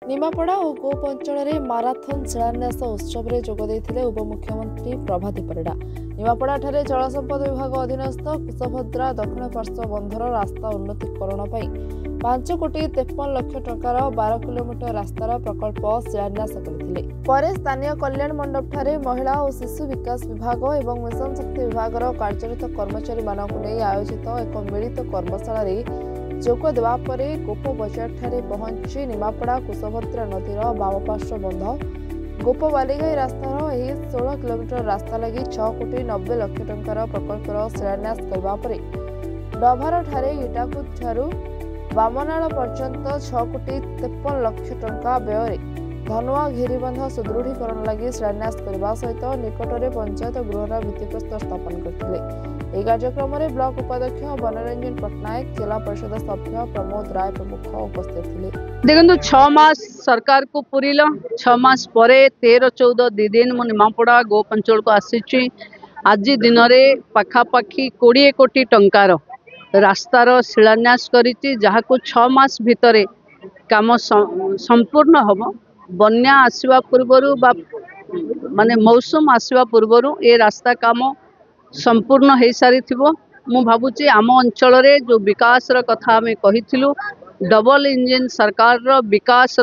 निमापड़ा और गोप अंचल में माराथन शिलान्यास उत्सव में जोगदे उपमुख्यमंत्री प्रभाती परिड़ा। निमापड़ा ठारे जल संपद विभाग अधीनस्थ कुशभद्रा दक्षिण पार्श्व बंधर रास्ता उन्नतीकरण 5,53,00,000 टंकार 12 किलोमीटर रास्तार प्रकल्प शिलान्यास करथिले। परे स्थानीय कल्याण मंडप ठारे महिला और शिशु विकास विभाग और मिशन शक्ति विभाग कार्यरत कर्मचारी मानक नहीं आयोजित एक मिलित कर्मशाला जोग देवा परे गोप बजार ठारे पहुंची निमापड़ा कुशभद्रा नदीर बामपार्श्व बंध गोप बालीगाई रास्तार 16 किलोमीटर रास्ता लगी 6,90,00,000 टंकार प्रकल्पर शिलान्यास करबा परे डभार ठारे इटाकुद ठारू बामनाल पर्यंत 6,53,00,000 टंका व्यय धनुआ घेरीबंध सुदृढ़ीकरण लगी शिलान्यास करबा सहित निकटरे पंचायत गृहर भित्तिप्रस्तर स्थापन करथिले। এই कार्यक्रम ब्लॉक उपाध्यक्ष बनरंजन पट्टनायक जिला परिषद सभ्य प्रमोद राय प्रमुख उपस्थित थे। देखो 6 मास सरकार को पूरिल 6 मास परे 13-14 दिन मु निमापड़ा गोप अंचल को आसी आज दिन में पाखापाखि 20 कोटी टंकार रास्तार शिलान्यास करिछि जहाको 6 मास भितर काम संपूर्ण हम बन्या आसवा पूर्वर माने मौसम आसवा पूर्वर ए रास्ता काम संपूर्ण हो सारी मु भावुची आम अंचल जो विकास कथा आम कही डबल इंजिन सरकार विकास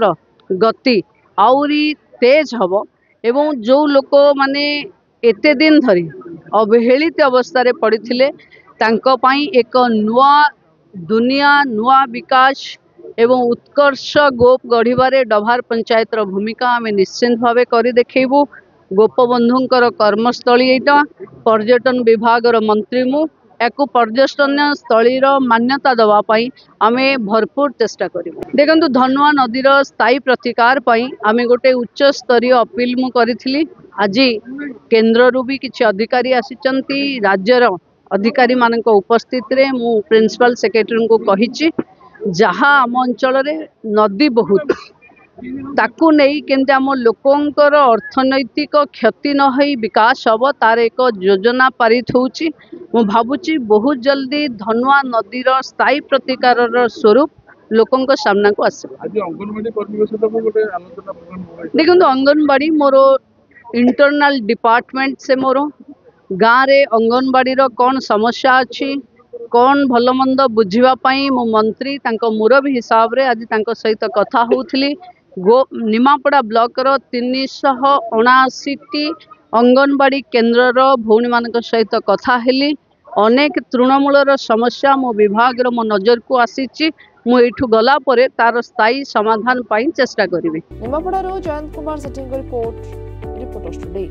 गति आउरी तेज हम एवं जो लोक माने एते दिन धरी अवहेलित अवस्था पड़े एक नुआ दुनिया नुआ विकास एवं उत्कर्ष गोप गढ़िबारे डभार पंचायत भूमिका आम निश्चिंत भाव कर देखू। गोपबंधुंकर कर्मस्थली एटा पर्यटन विभाग मंत्री मु याकू पर्यटन स्थलीर मान्यता दवापाई आमे भरपूर चेष्टा करूँ। देखो धनुआ नदीर स्थायी प्रतिकार आमे गोटे उच्च स्तरीय अपील मु करी आज केन्द्र भी किसी अधिकारी आसिचंती राज्यर अधिकारी मानक उपस्थित रे मु प्रिंसिपल सेक्रेटरी को कही जहाँ आम अंचल नदी बहुत ताकू नहीं केंद्र आम लोकंकर अर्थनैतिक क्षति न होई विकास हम तार एक योजना पारित होउची। मु भावुची बहुत जल्दी धनुआ नदीर स्थायी प्रतिकार स्वरूप लोकों सामना को आस। देखो अंगनवाड़ी मोर इंटरनल डिपार्टमेंट से मोर गाँव रे अंगनवाड़ी कौन समस्या अच्छी कौन भल मंद बुझापी मो मंत्री मुरबी हिसाब रे आज सहित कथा होउथली। निमापड़ा ब्लॉक 379 अंगनवाड़ी केन्द्र भौणी मान सहित कथा हेली अनेक तृणमूल समस्या मो विभाग मो नजर को आसी मुठू गला परे तार स्थायी समाधान पाई चेष्टा करी। निमापड़ा जयंत कुमार सेठी रिपोर्ट टुडे।